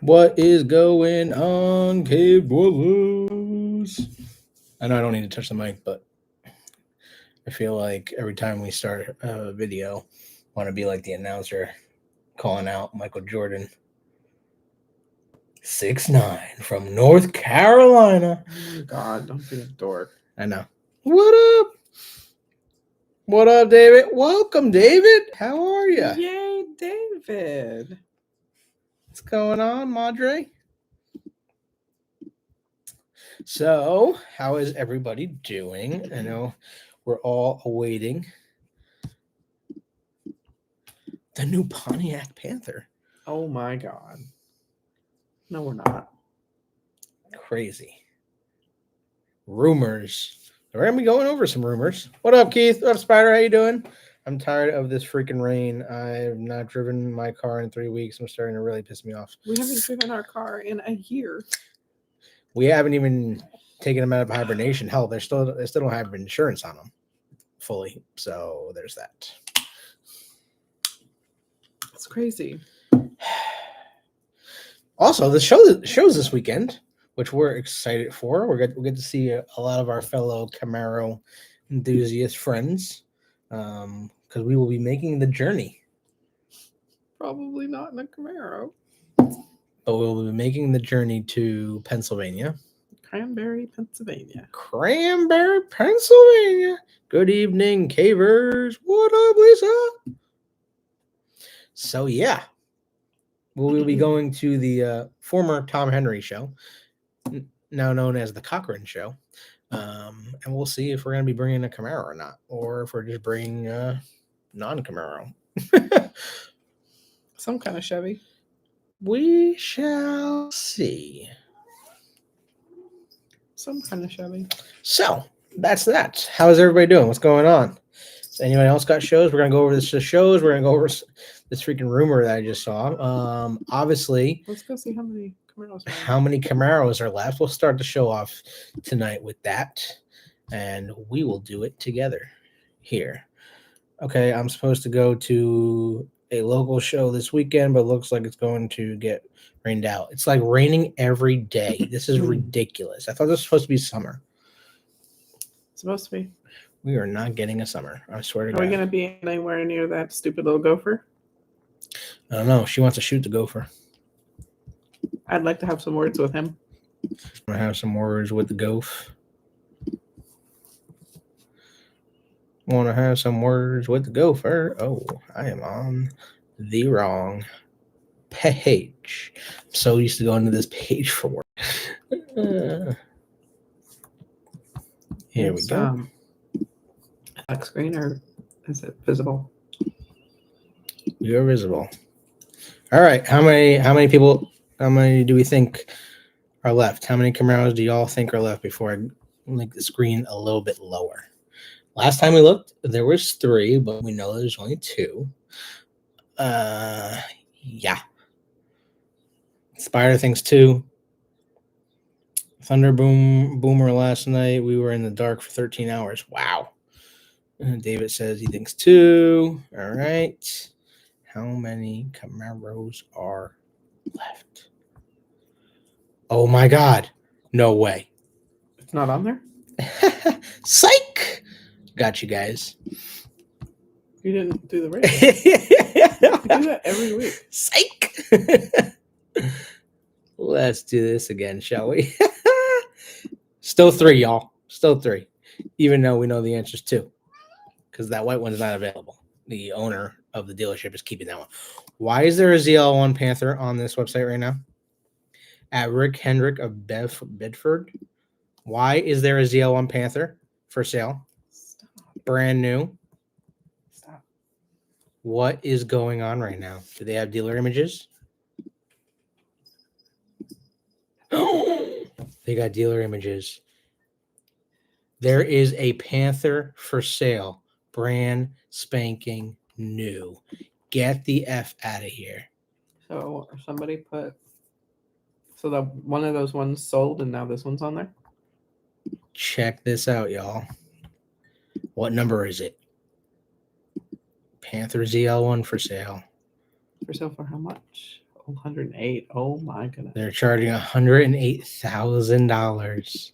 What is going on, cave dwellers? I know I don't need to touch the mic, but I feel like every time we start a video, I want to be like the announcer calling out Michael Jordan. 6'9" from North Carolina. Oh my God, don't be a dork. I know. What up? What up, David? Welcome, David. How are you? Yay, David. What's going on, Madre? So, how is everybody doing? I know we're all awaiting the new Pontiac Panther. Oh my God. No, we're not. Crazy. Rumors. We're going to be going over some rumors. What up, Keith? What up, Spider? How you doing? I'm tired of this freaking rain. I've not driven my car in 3 weeks. I'm starting to really piss me off. We haven't driven our car in a year. We haven't even taken them out of hibernation. Hell, they still don't have insurance on them fully. So there's that. It's crazy. Also, the shows this weekend, which we're excited for. We'll get to see a lot of our fellow Camaro enthusiast friends, because we will be making the journey. Probably not in a Camaro. But we'll be making the journey to Pennsylvania. Cranberry, Pennsylvania. Cranberry, Pennsylvania. Good evening, cavers. What up, Lisa? So, yeah. We'll be going to the former Tom Henry show, now known as the Cochran show. And we'll see if we're going to be bringing a Camaro or not, or if we're just bringing non-Camaro. Some kind of Chevy. We shall see. Some kind of Chevy. So, that's that. How is everybody doing? What's going on? Has anyone else got shows? We're going to go over the shows. We're going to go over this freaking rumor that I just saw. Obviously, let's go see how many Camaros are left. We'll start the show off tonight with that, and we will do it together here. Okay, I'm supposed to go to a local show this weekend, but it looks like it's going to get rained out. It's like raining every day. This is ridiculous. I thought this was supposed to be summer. It's supposed to be. We are not getting a summer. I swear to God. Are we going to be anywhere near that stupid little gopher? I don't know. She wants to shoot the gopher. I'd like to have some words with him. I'm going to have some words with the gopher. Want to have some words with the gopher. Oh, I am on the wrong page. I'm so used to going to this page for work. Here we go. Black screen, or is it visible? You're visible. All right. How many people? How many do we think are left? How many Camaros do y'all think are left before I make the screen a little bit lower? Last time we looked, there was 3, but we know there's only 2. Yeah. Spider thinks 2. Thunder Boomer last night, we were in the dark for 13 hours. Wow. David says he thinks 2. All right. How many Camaros are left? Oh my God. No way. It's not on there? Psych. Got you guys. You didn't do the radio. You do that every week. Psych. Let's do this again, shall we? Still 3, y'all. Still 3. Even though we know the answer's 2. Because that white one is not available. The owner of the dealership is keeping that one. Why is there a ZL1 Panther on this website right now? At Rick Hendrick of Bedford. Why is there a ZL1 Panther for sale? Stop. Brand new. Stop. What is going on right now? Do they have dealer images? They got dealer images. There is a Panther for sale. Brand spanking new. Get the F out of here. So somebody put... So the one of those ones sold and now this one's on there? Check this out, y'all. What number is it? Panther ZL1 for sale. For sale for how much? 108. Oh my goodness. They're charging $108,000.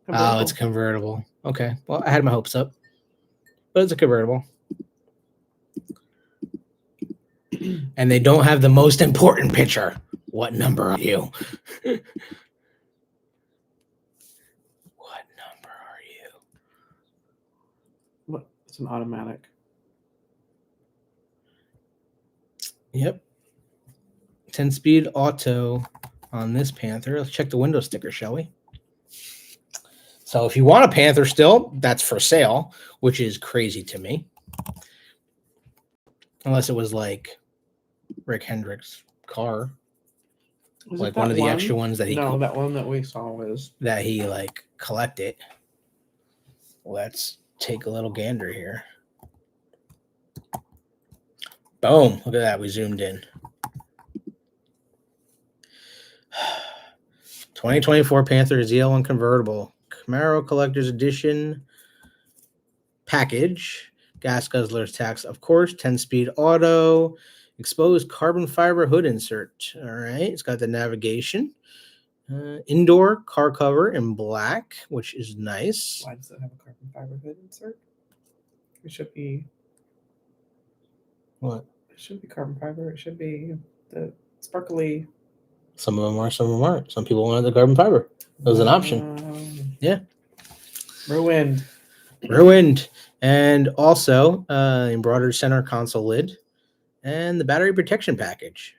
Oh, it's convertible. Okay. Well, I had my hopes up, but it's a convertible. And they don't have the most important picture. What number are you? What number are you? What? It's an automatic. Yep. 10-speed auto on this Panther. Let's check the window sticker, shall we? So if you want a Panther still, that's for sale, which is crazy to me. Unless it was like Rick Hendrick's car. Like one of the extra ones that he that one that we saw was that he like collected. Let's take a little gander here. Boom. Look at that. We zoomed in. 2024 Panther ZL1 convertible. Camaro Collector's Edition package. Gas guzzler's tax, of course. 10-speed auto. Exposed carbon fiber hood insert. All right. It's got the navigation. Indoor car cover in black, which is nice. Why does it have a carbon fiber hood insert? It should be. What? It should be carbon fiber. It should be the sparkly. Some of them are, some of them aren't. Some people wanted the carbon fiber. It was an option. Yeah. Ruined. And also embroidered center console lid and the battery protection package.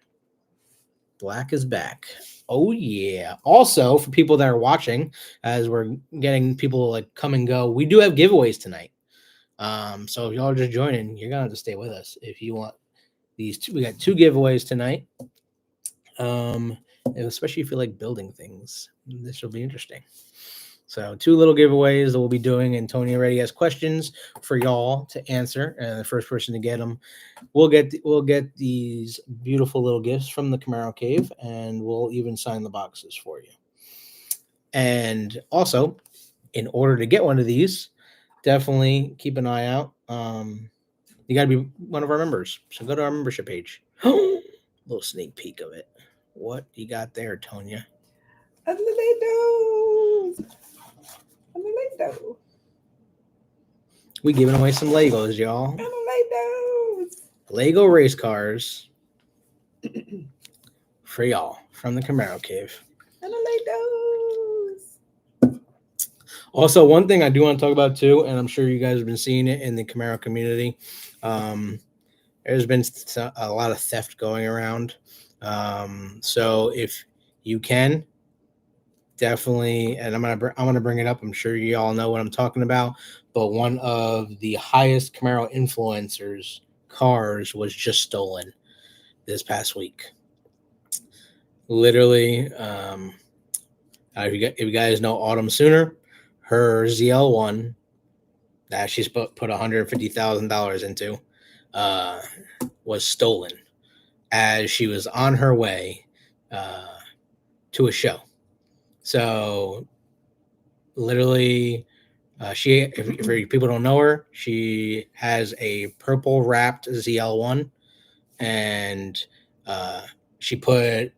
Black is back. Oh, yeah. Also, for people that are watching, as we're getting people like come and go, we do have giveaways tonight. So if y'all are just joining, you're going to have to stay with us if you want these two. We got 2 giveaways tonight. Especially if you like building things. This will be interesting. So 2 little giveaways that we'll be doing, and Tony already has questions for y'all to answer. And the first person to get them, we'll get these beautiful little gifts from the Camaro Cave, and we'll even sign the boxes for you. And also, in order to get one of these, definitely keep an eye out. You got to be one of our members. So go to our membership page. Little sneak peek of it. What you got there, Tonya? We giving away some Legos, y'all. Lego race cars for y'all from the Camaro Cave. Also, one thing I do want to talk about too, and I'm sure you guys have been seeing it in the Camaro community. There's been a lot of theft going around. So if you can, definitely, and I'm gonna bring it up. I'm sure you all know what I'm talking about. But one of the highest Camaro influencers' cars was just stolen this past week. Literally, if you guys know Autumn Sooner, her ZL1 that she's put $150,000 into was stolen as she was on her way to a show. So literally, if people don't know her, she has a purple wrapped ZL1, and she put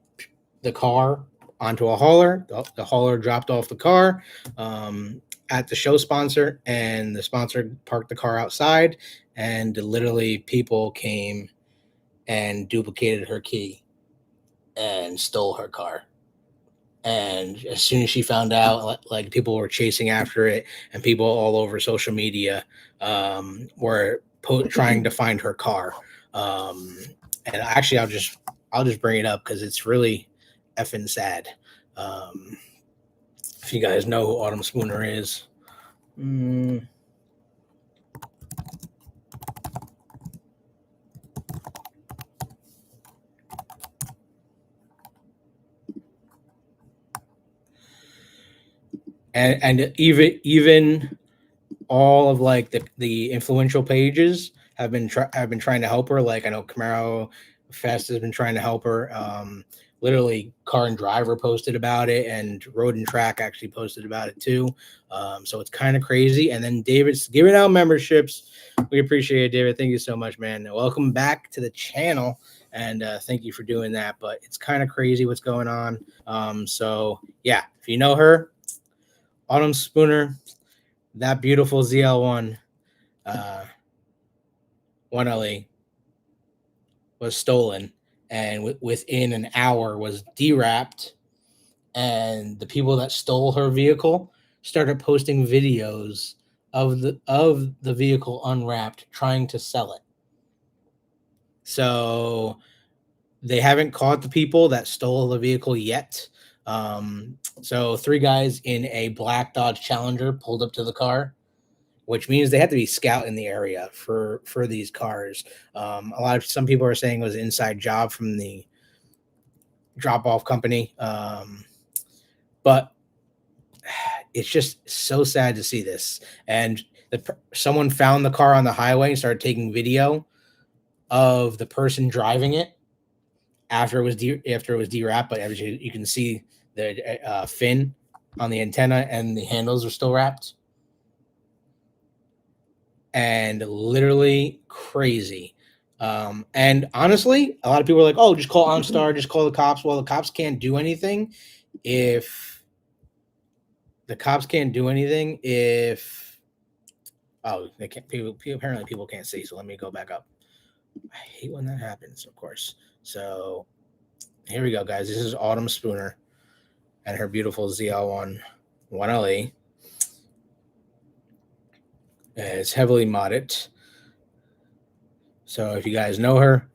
the car onto a hauler. The hauler dropped off the car at the show sponsor, and the sponsor parked the car outside, and literally people came and duplicated her key and stole her car. And as soon as she found out, like people were chasing after it, and people all over social media were trying to find her car. And actually, I'll just bring it up because it's really effing sad. If you guys know who Autumn Spooner is. And even all of like the influential pages have been trying to help her. Like I know Camaro Fest has been trying to help her. Literally, Car and Driver posted about it, and Road and Track actually posted about it too. So it's kind of crazy. And then David's giving out memberships. We appreciate it, David. Thank you so much, man. Welcome back to the channel. and thank you for doing that. But it's kind of crazy what's going on. So yeah, if you know her, Autumn Spooner, that beautiful ZL1 1LE was stolen, and within an hour was dewrapped, and the people that stole her vehicle started posting videos of the vehicle unwrapped, trying to sell it. So they haven't caught the people that stole the vehicle yet. So 3 guys in a black Dodge Challenger pulled up to the car, which means they have to be scouting the area for these cars. Some people are saying it was an inside job from the drop-off company, but it's just so sad to see this. And someone found the car on the highway and started taking video of the person driving it after it was dewrapped. But as you can see, the fin on the antenna and the handles are still wrapped. And literally crazy. And honestly, a lot of people are like, oh, just call OnStar, just call the cops. Well, the cops can't do anything if they can't. Apparently people can't see. So let me go back up. I hate when that happens, of course. So here we go, guys. This is Autumn Spooner and her beautiful ZL1 1LE. It's heavily modded. So if you guys know her,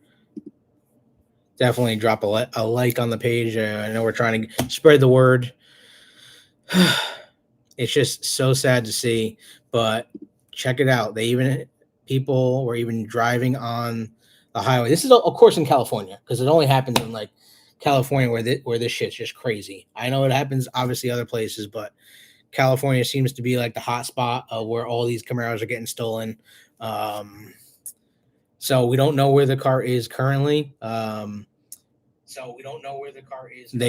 definitely drop a like on the page. I know we're trying to spread the word. It's just so sad to see, but check it out. People were even driving on the highway. This is, of course, in California, because it only happens in like California where this shit's just crazy. I know it happens obviously other places, but California seems to be like the hot spot of where all these Camaros are getting stolen. So we don't know where the car is currently. They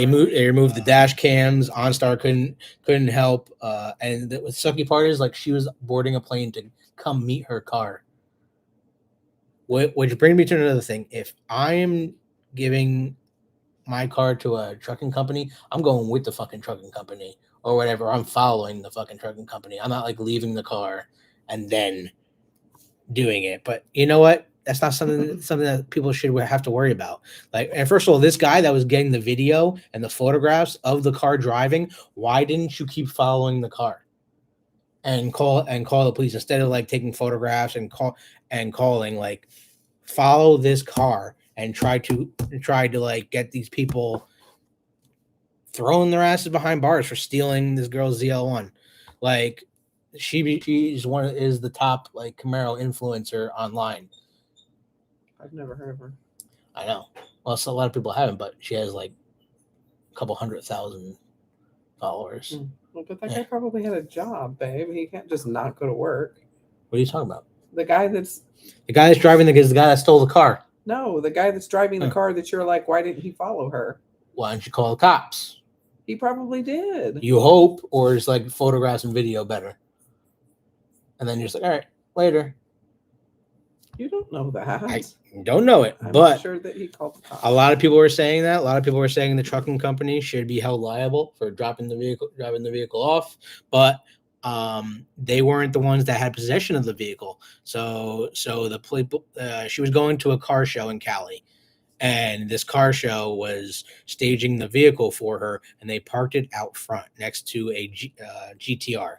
removed the dash cams. OnStar couldn't help. And the sucky part is, like, she was boarding a plane to come meet her car. Which brings me to another thing. If I am giving my car to a trucking company, I'm going with the fucking trucking company or whatever. I'm following the fucking trucking company. I'm not like leaving the car and then doing it. But you know what? That's not something that people should have to worry about. Like, and first of all, this guy that was getting the video and the photographs of the car driving, why didn't you keep following the car and call the police instead of like taking photographs and calling? Like, follow this car and try to like get these people throwing their asses behind bars for stealing this girl's ZL1. Like, she's is the top like Camaro influencer online. I've never heard of her. I know. Well, so a lot of people haven't, but she has like a couple 100,000 followers. Well, but that guy probably had a job, babe. He can't just not go to work. What are you talking about? The guy that's driving is the guy that stole the car. No, the guy that's driving the car that you're like, why didn't he follow her? Why don't you call the cops? He probably did. You hope, or it's like photographs and video better. And then you're just like, all right, later. You don't know that. I don't know it, I'm but sure that he called the cops. A lot of people were saying that. A lot of people were saying the trucking company should be held liable for driving the vehicle off, but they weren't the ones that had possession of the vehicle. So she was going to a car show in Cali, and this car show was staging the vehicle for her, and they parked it out front next to a GTR,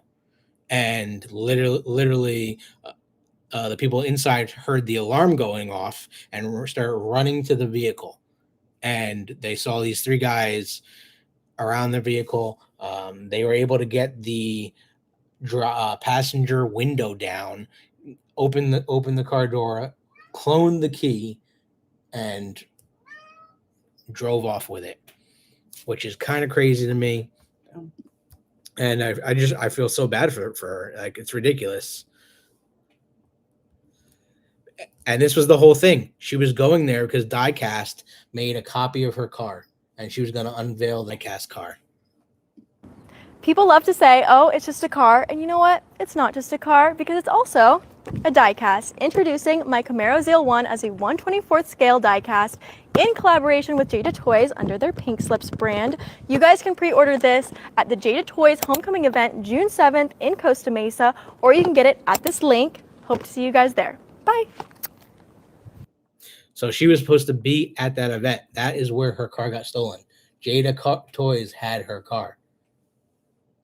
and literally. The people inside heard the alarm going off and started running to the vehicle. And they saw these 3 guys around the vehicle. They were able to get the passenger window down, open the car door, clone the key, and drove off with it, which is kind of crazy to me. And I feel so bad for her. Like, it's ridiculous. And this was the whole thing. She was going there because Diecast made a copy of her car, and she was going to unveil the Diecast car. People love to say, oh, it's just a car, and you know what? It's not just a car, because it's also a diecast. Introducing my Camaro Zeal 1 as a 1/24th scale diecast in collaboration with Jada Toys under their Pink Slips brand. You guys can pre-order this at the Jada Toys Homecoming event June 7th in Costa Mesa, or you can get it at this link. Hope to see you guys there. Bye. So she was supposed to be at that event. That is where her car got stolen. Jada Toys had her car.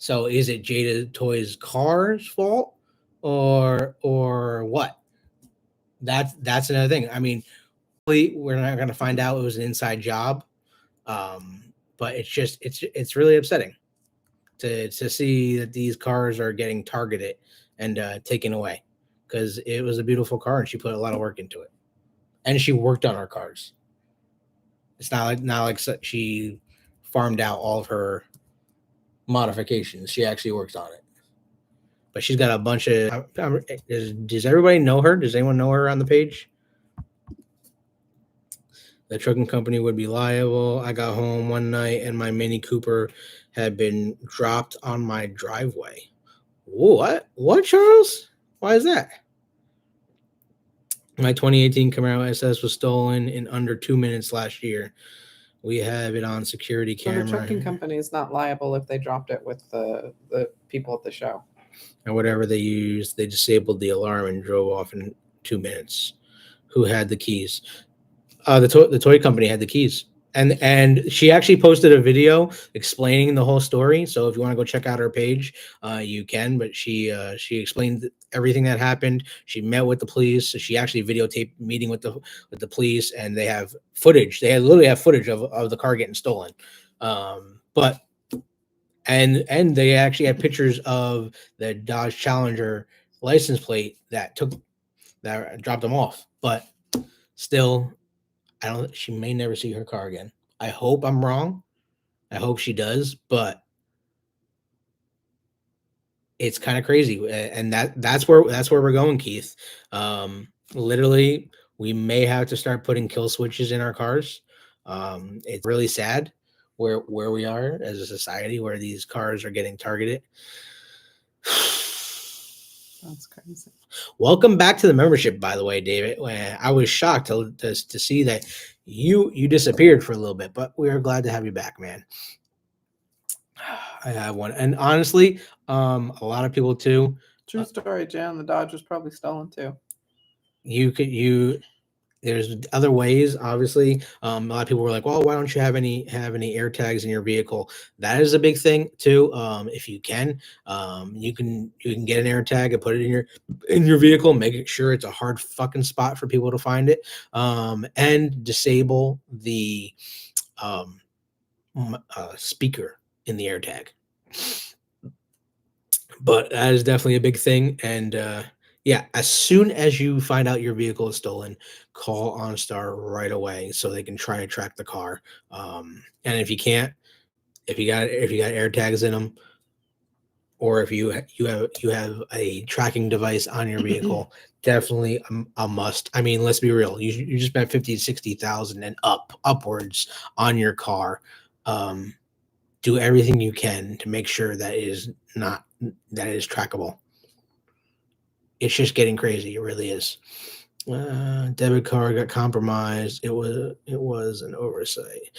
So is it Jada Toys' car's fault or what? That's another thing. I mean, we're not going to find out it was an inside job, but it's really upsetting to see that these cars are getting targeted and taken away, because it was a beautiful car and she put a lot of work into it, and she worked on her cars. It's not like she farmed out all of her modifications. She actually worked on it. But she's got a bunch of. Does everybody know her? Does anyone know her on the page? The trucking company would be liable. I got home one night and my Mini Cooper had been dropped on my driveway. What? What, Charles? Why is that? My 2018 Camaro SS was stolen in under 2 minutes last year. We have it on security camera. So the trucking company is not liable if they dropped it with the people at the show. And whatever they used, they disabled the alarm and drove off in 2 minutes. Who had the keys? The toy company had the keys. And she actually posted a video explaining the whole story. So if you want to go check out her page, you can. But she explained everything that happened. She met with the police. She actually videotaped meeting with the police, and they have footage. They literally have footage of the car getting stolen. But they actually have pictures of the Dodge Challenger license plate that dropped them off. But still, she may never see her car again. I hope I'm wrong. I hope she does, but it's kind of crazy. And that's where we're going, Keith. Literally, we may have to start putting kill switches in our cars. It's really sad where we are as a society, where these cars are getting targeted. That's crazy. Welcome back to the membership, by the way, David. I was shocked to see that you disappeared for a little bit, but we are glad to have you back, man. I have one, and honestly, a lot of people too. True story, Jan. The Dodge was probably stolen too. There's other ways, obviously. A lot of people were like, well, why don't you have any air tags in your vehicle? That is a big thing too. If you can, you can get an air tag and put it in your vehicle, make sure it's a hard fucking spot for people to find it, and disable the speaker in the air tag. But that is definitely a big thing. And yeah, as soon as you find out your vehicle is stolen, call OnStar right away so they can try to track the car. And if you can't, if you got air tags in them, or if you have a tracking device on your vehicle, definitely a must. I mean, let's be real. You just spent 50,000 to 60,000 and upwards on your car. Do everything you can to make sure that it is trackable. It's just getting crazy. It really is. Debit card got compromised. It was an oversight.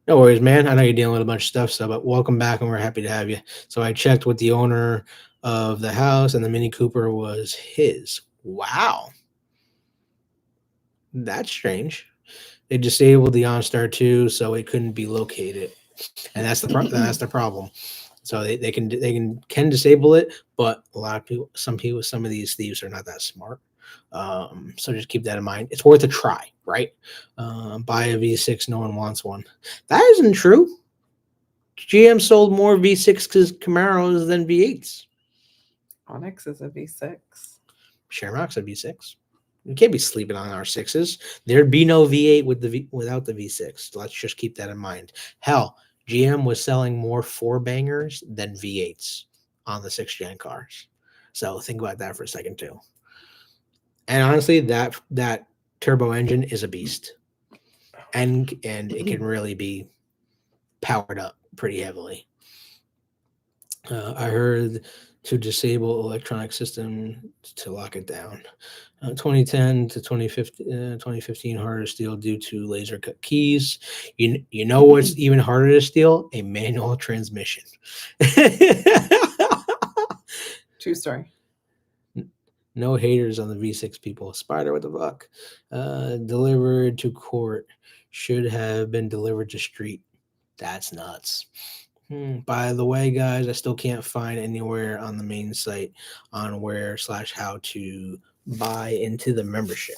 No worries, man. I know you're dealing with a bunch of stuff, but welcome back, and we're happy to have you. So I checked with the owner of the house, and the Mini Cooper was his. Wow. That's strange. They disabled the OnStar too, so it couldn't be located. And that's the problem. So they can disable it, but a lot of people, some of these thieves are not that smart. So just keep that in mind. It's worth a try, right? Buy a V6, no one wants one. That isn't true. GM sold more V6 Camaros than V8s. Onyx is a V6. Shamrock's a V6. You can't be sleeping on our 6s. There'd be no V8 without the V6. Let's just keep that in mind. Hell, GM was selling more 4-bangers than V8s on the 6th gen cars. So think about that for a second too. And honestly, that turbo engine is a beast. And it can really be powered up pretty heavily. I heard to disable electronic system to lock it down. 2010 to 2015 harder to steal due to laser cut keys. You know what's even harder to steal? A manual transmission. True story. No haters on the V6 people. Spider, what the fuck? Delivered to court. Should have been delivered to street. That's nuts. By the way, guys, I still can't find anywhere on the main site on where/how to buy into the membership.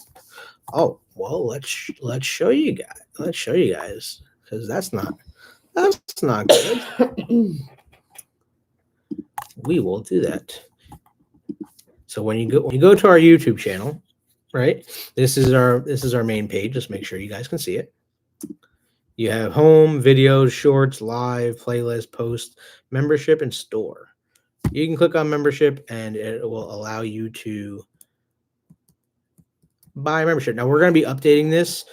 Oh, well, let's show you guys. Let's show you guys, because that's not good. We will do that. So when you go to our YouTube channel, right? This is our main page. Just make sure you guys can see it. You have home, videos, shorts, live, playlist, post, membership, and store. You can click on membership and it will allow you to buy membership. Now we're going to be updating this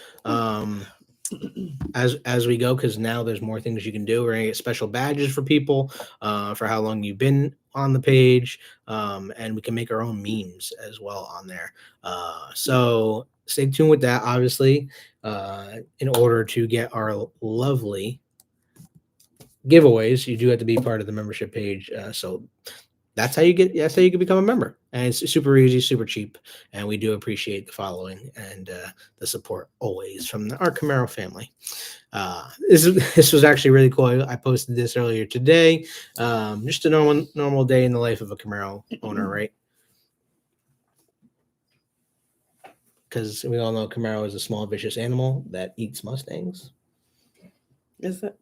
as we go, because now there's more things you can do. We're going to get special badges for people for how long you've been on the page, and we can make our own memes as well on there. So stay tuned with that, obviously, in order to get our lovely giveaways. You do have to be part of the membership page. So that's how you can become a member. And it's super easy, super cheap. And we do appreciate the following and the support always from our Camaro family. This was actually really cool. I posted this earlier today. Just a normal day in the life of a Camaro owner, right? Because we all know Camaro is a small, vicious animal that eats Mustangs. Is it?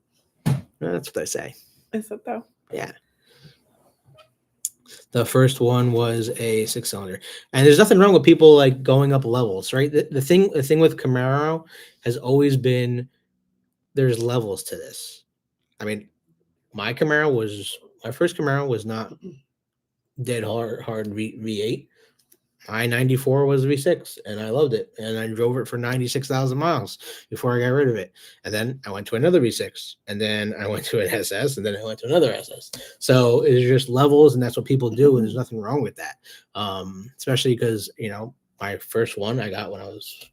That's what I say. Is it though? Yeah. The first one was a 6-cylinder, and there's nothing wrong with people like going up levels, right? The thing with Camaro has always been there's levels to this. I mean, my first Camaro was not dead hard V8. My 94 was V6, and I loved it, and I drove it for 96,000 miles before I got rid of it. And then I went to another V6, and then I went to an SS, and then I went to another SS. So it's just levels, and that's what people do, and there's nothing wrong with that. Especially because my first one I got when I was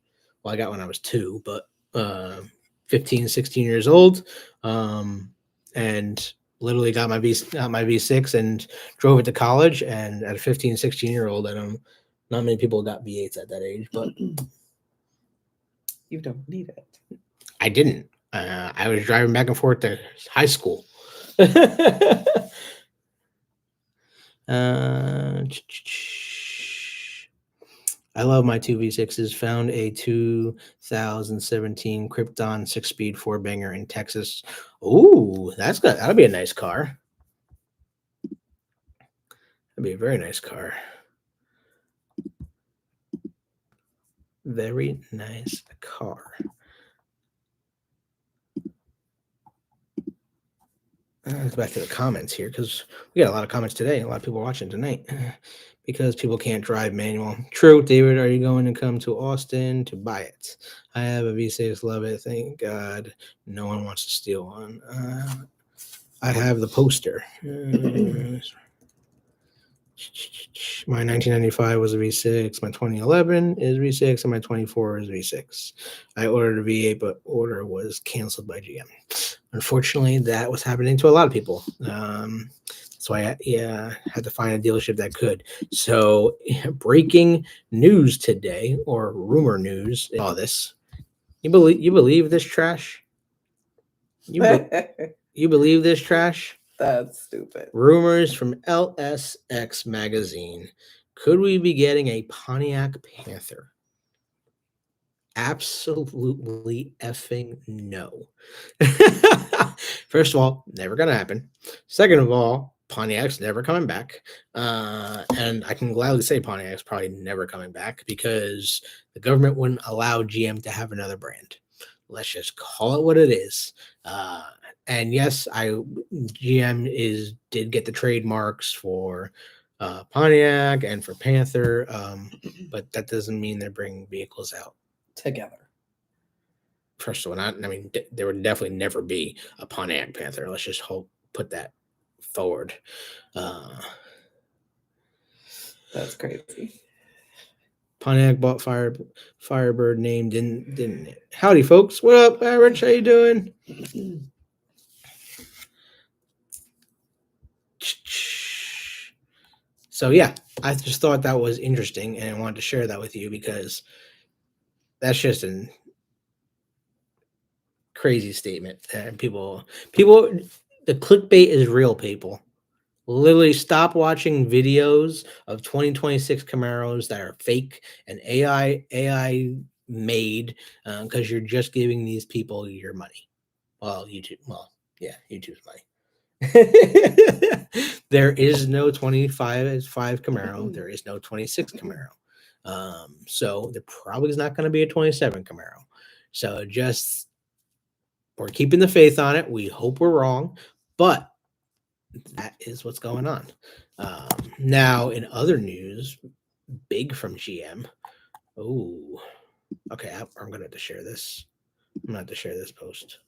2, but 15, 16 years old, and literally got my V6 and drove it to college. And at a 15, 16-year-old, not many people got V8s at that age, but You don't need it. I didn't. I was driving back and forth to high school. I love my two V6s. Found a 2017 Krypton 6-speed 4-banger in Texas. Ooh, that's good. That'll be a nice car. That'd be a very nice car. Very nice car. Let's back to the comments here, because we got a lot of comments today. A lot of people watching tonight because people can't drive manual. True, David. Are you going to come to Austin to buy it? I have a V6, love it. Thank God, no one wants to steal one. I have the poster. My 1995 was a V6. My 2011 is V6, and my 24 is V6. I ordered a V8, but order was canceled by GM. Unfortunately, that was happening to a lot of people. So I had to find a dealership that could. So breaking news today, or rumor news, all this. You believe this trash? You believe this trash? That's stupid. Rumors from LSX magazine. Could we be getting a Pontiac Panther? Absolutely effing no. First of all, never gonna happen. Second of all, Pontiac's never coming back. And I can gladly say Pontiac's probably never coming back, because the government wouldn't allow GM to have another brand. Let's just call it what it is. And yes, GM did get the trademarks for Pontiac and for Panther, but that doesn't mean they're bringing vehicles out Together. First of all, there would definitely never be a Pontiac Panther. Let's just put that forward. That's crazy. Pontiac bought Firebird name, didn't it? Howdy, folks. What up, Rich? How you doing? So yeah, I just thought that was interesting, and I wanted to share that with you because that's just a crazy statement. And people, the clickbait is real. People literally stop watching videos of 2026 Camaros that are fake and AI made because you're just giving these people your money. Well, YouTube. Well, yeah, YouTube's money. There is no 25 Camaro. There is no 26 Camaro. So there probably is not going to be a 27 Camaro. So just we're keeping the faith on it. We hope we're wrong, but that is what's going on. Now, in other news, big from GM. Oh, okay. I'm going to have to share this. I'm going to have to share this post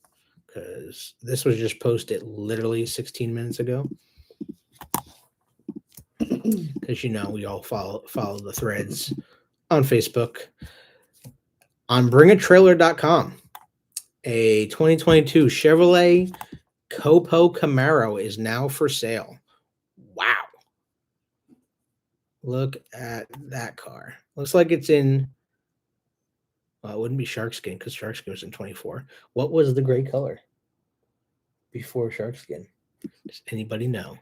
because this was just posted literally 16 minutes ago. Because we all follow the threads on Facebook. On bringatrailer.com, a 2022 Chevrolet Copo Camaro is now for sale. Wow. Look at that car. Looks like it's in, well, it wouldn't be shark skin because shark skin was in 24. What was the gray color before shark skin? Does anybody know?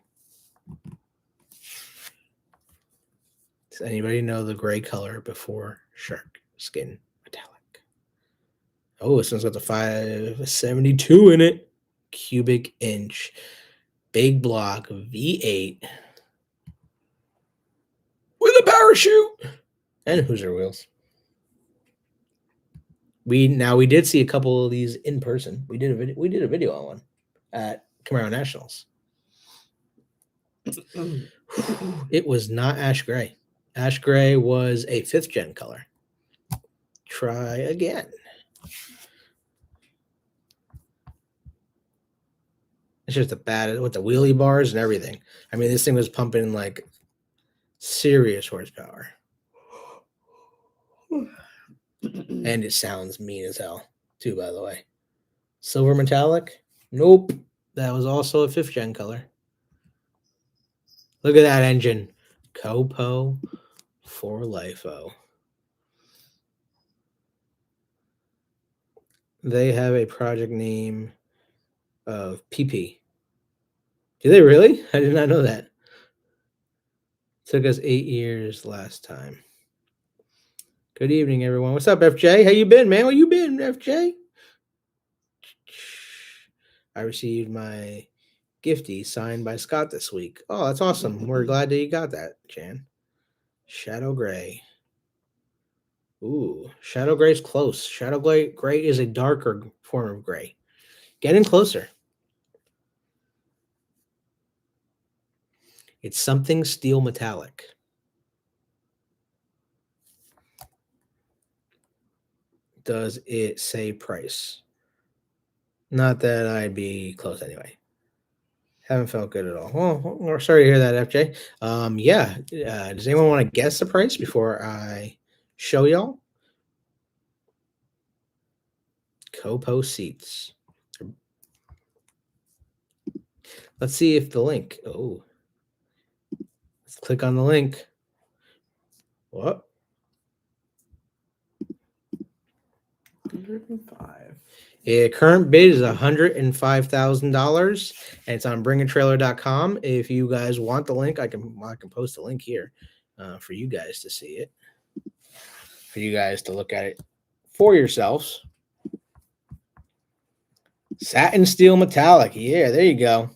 Does anybody know the gray color before shark skin metallic? Oh, this one's got the 572 in it. Cubic inch. Big block V8. With a parachute. And Hoosier wheels. We did see a couple of these in person. We did a video on one at Camaro Nationals. It was not ash gray. Ash gray was a 5th gen color. Try again. It's just bad with the wheelie bars and everything. I mean, this thing was pumping like serious horsepower. And it sounds mean as hell, too, by the way. Silver metallic? Nope. That was also a 5th gen color. Look at that engine. Copo for Lifeo. They have a project name of PP. Do they really? I did not know that. Took us 8 years last time. Good evening, everyone. What's up, FJ? How you been, man? Where you been, FJ? I received my gifty signed by Scott this week. Oh, that's awesome. We're glad that you got that, Jan. Shadow Gray. Ooh, Shadow Gray's close. Shadow Gray is a darker form of gray. Getting closer. It's something steel metallic. Does it say price? Not that I'd be close anyway. Haven't felt good at all. Oh, we're sorry to hear that, FJ. Yeah. Does anyone want to guess the price before I show y'all? Copo seats. Let's see if the link. Oh. Let's click on the link. What? 105. Current bid is $105,000, and it's on bringatrailer.com. If you guys want the link, I can post the link here for you guys to see it, for you guys to look at it for yourselves. Satin steel metallic. Yeah, there you go.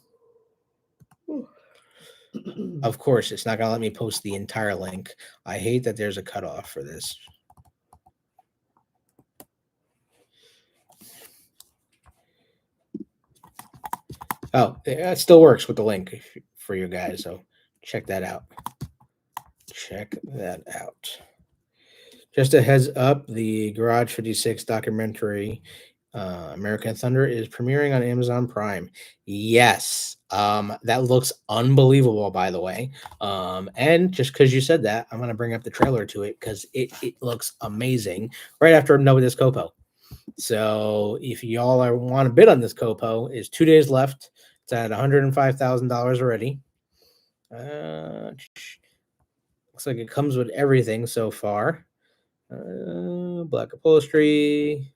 Of course, it's not going to let me post the entire link. I hate that there's a cutoff for this. Oh, it still works with the link for you guys, so check that out. Check that out. Just a heads up, the Garage 56 documentary, American Thunder, is premiering on Amazon Prime. Yes, That looks unbelievable, by the way. And just because you said that, I'm gonna bring up the trailer to it because it looks amazing. Right after Novitas Copo. So if y'all want to bid on this Copo, is 2 days left. It's at $105,000 already. Looks like it comes with everything so far. Black upholstery.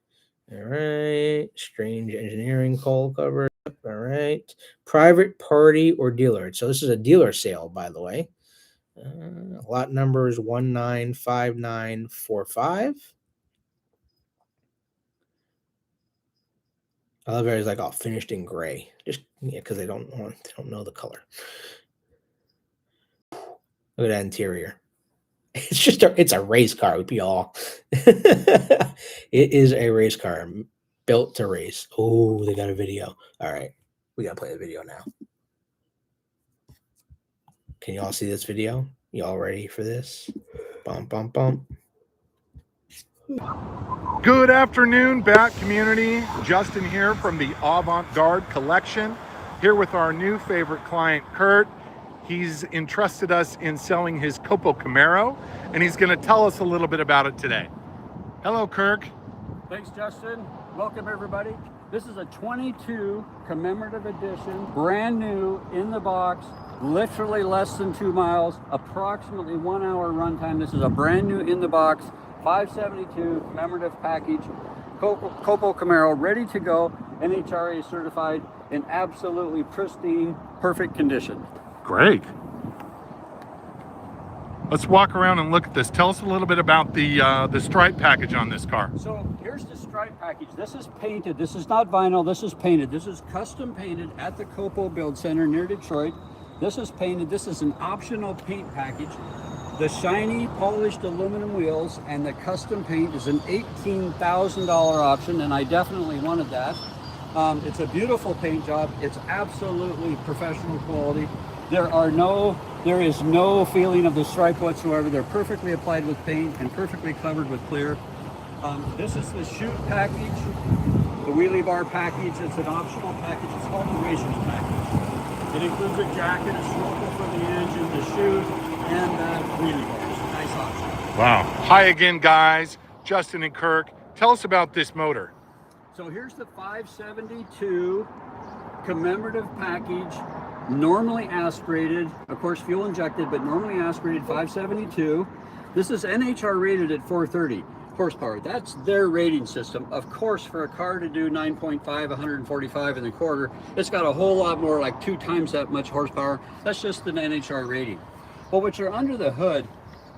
All right. Strange engineering coal cover. All right. Private party or dealer. So this is a dealer sale, by the way. Lot number is 195945. I love it. It's like all finished in gray, just because they don't know the color. Look at that interior. It's just it's a race car, y'all. It is a race car built to race. Oh, they got a video. All right, we gotta play the video now. Can you all see this video? Y'all ready for this? Bump, bump, bump. Good afternoon, Bat community. Justin here from the Avant-Garde Collection, here with our new favorite client, Kurt. He's entrusted us in selling his Copo Camaro, and he's going to tell us a little bit about it today. Hello, Kirk. Thanks, Justin. Welcome, everybody. This is a 22 commemorative edition, brand new, in the box, literally less than 2 miles, approximately 1 hour runtime. This is a brand new in the box 572 commemorative package, Copo Camaro, ready to go, NHRA certified, in absolutely pristine, perfect condition. Great. Let's walk around and look at this. Tell us a little bit about the stripe package on this car. So here's the stripe package. This is painted. This is not vinyl. This is painted. This is custom painted at the Copo Build Center near Detroit. This is painted. This is an optional paint package. The shiny polished aluminum wheels and the custom paint is an $18,000 option, and I definitely wanted that. It's a beautiful paint job. It's absolutely professional quality. There is no feeling of the stripe whatsoever. They're perfectly applied with paint and perfectly covered with clear. This is the chute package, the wheelie bar package. It's an optional package. It's called the racer's package. It includes a jacket, a snorkel for the engine, the chute, and the wheelie bars. Nice option. Wow. Hi again, guys. Justin and Kirk. Tell us about this motor. So here's the 572 commemorative package. Normally aspirated, of course fuel injected, but normally aspirated 572. This is NHR rated at 430 horsepower. That's their rating system. Of course, for a car to do 9.5, 145 and a quarter, it's got a whole lot more, like 2 times that much horsepower. That's just an NHR rating. But what you're under the hood,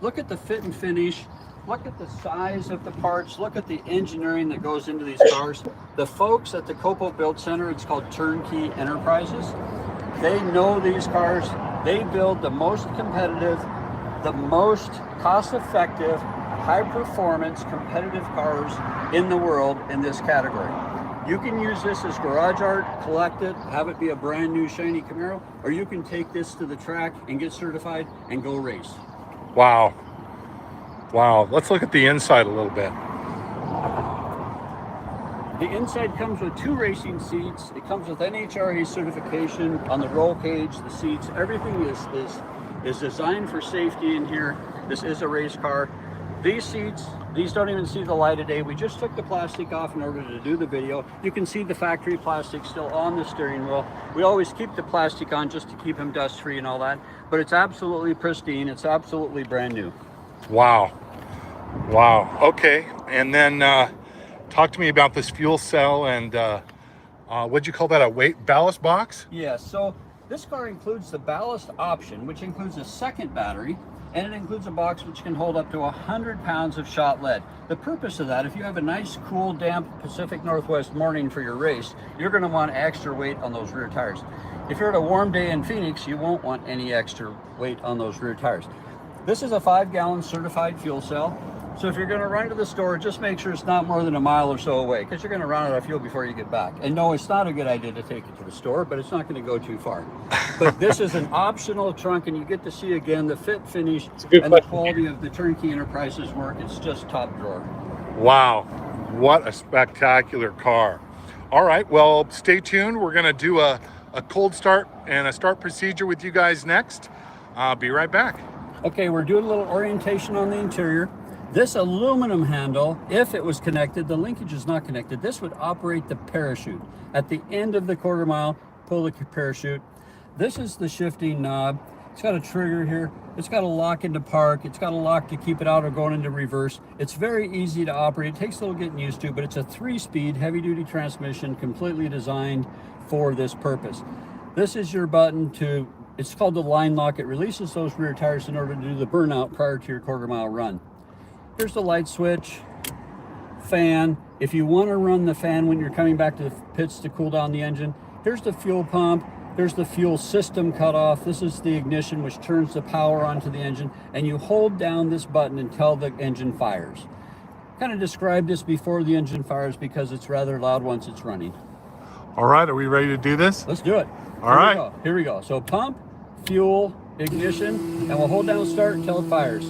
look at the fit and finish. Look at the size of the parts. Look at the engineering that goes into these cars. The folks at the Copo Build Center, it's called Turnkey Enterprises. They know these cars. They build the most competitive, the most cost-effective, high-performance, competitive cars in the world in this category. You can use this as garage art, collect it, have it be a brand new shiny Camaro, or you can take this to the track and get certified and go race. Wow. Wow. Let's look at the inside a little bit. The inside comes with 2 racing seats. It comes with NHRA certification on the roll cage, the seats. Everything is designed for safety in here. This is a race car. These seats, these don't even see the light of day. We just took the plastic off in order to do the video. You can see the factory plastic still on the steering wheel. We always keep the plastic on just to keep them dust free and all that, but it's absolutely pristine. It's absolutely brand new. Wow. Wow. Okay. And then talk to me about this fuel cell and what'd you call that, a weight ballast box? Yeah, so this car includes the ballast option, which includes a second battery, and it includes a box which can hold up to 100 pounds of shot lead. The purpose of that, if you have a nice, cool, damp Pacific Northwest morning for your race, you're going to want extra weight on those rear tires. If you're at a warm day in Phoenix, you won't want any extra weight on those rear tires. This is a 5-gallon certified fuel cell. So if you're going to run to the store, just make sure it's not more than a mile or so away, because you're going to run out of fuel before you get back. And no, it's not a good idea to take it to the store, but it's not going to go too far. But this is an optional trunk, and you get to see again the fit, finish, and the quality of the Turnkey Enterprises work. It's just top drawer. Wow, what a spectacular car. All right, well, stay tuned. We're going to do a a cold start and a start procedure with you guys next. I'll be right back. Okay, we're doing a little orientation on the interior. This aluminum handle, if it was connected, the linkage is not connected. This would operate the parachute. At the end of the quarter mile, pull the parachute. This is the shifting knob. It's got a trigger here. It's got a lock into park. It's got a lock to keep it out or going into reverse. It's very easy to operate. It takes a little getting used to, but it's a 3-speed heavy-duty transmission completely designed for this purpose. This is your button to, it's called the line lock. It releases those rear tires in order to do the burnout prior to your quarter mile run. Here's the light switch, fan. If you want to run the fan when you're coming back to the pits to cool down the engine, here's the fuel pump. Here's the fuel system cutoff. This is the ignition, which turns the power onto the engine, and you hold down this button until the engine fires. Kind of described this before the engine fires because it's rather loud once it's running. All right, are we ready to do this? Let's do it. All right. Here we go. So pump, fuel, ignition, and we'll hold down start until it fires.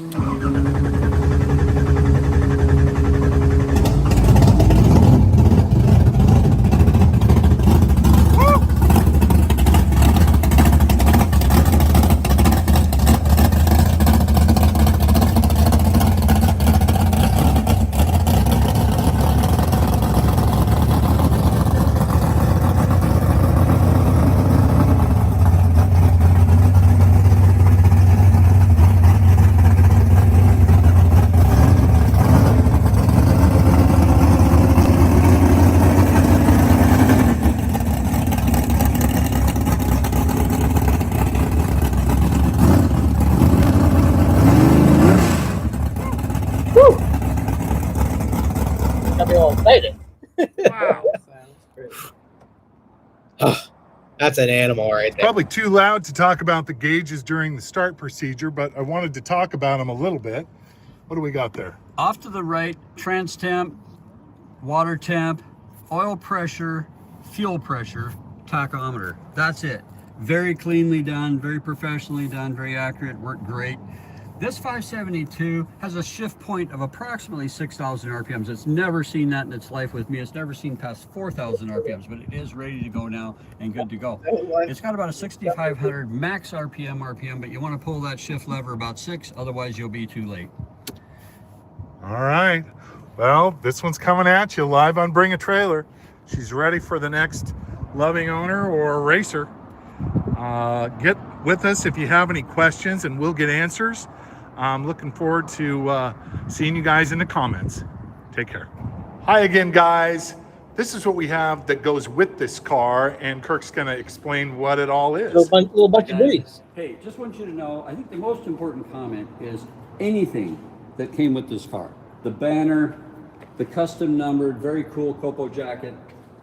Wow. Sounds great. That's an animal right there. Probably too loud to talk about the gauges during the start procedure, but I wanted to talk about them a little bit. What do we got there? Off to the right, trans temp, water temp, oil pressure, fuel pressure, tachometer. That's it. Very cleanly done, very professionally done, very accurate, worked great. This 572 has a shift point of approximately 6,000 RPMs. It's never seen that in its life with me. It's never seen past 4,000 RPMs, but it is ready to go now and good to go. It's got about a 6,500 max RPM, but you want to pull that shift lever about 6, otherwise you'll be too late. All right. Well, this one's coming at you live on Bring a Trailer. She's ready for the next loving owner or racer. Get with us if you have any questions and we'll get answers. I'm looking forward to seeing you guys in the comments. Take care. Hi again, guys. This is what we have that goes with this car, and Kirk's going to explain what it all is. Little bunch of goodies. Hey, just want you to know, I think the most important comment is anything that came with this car. The banner, the custom numbered, very cool Copo jacket,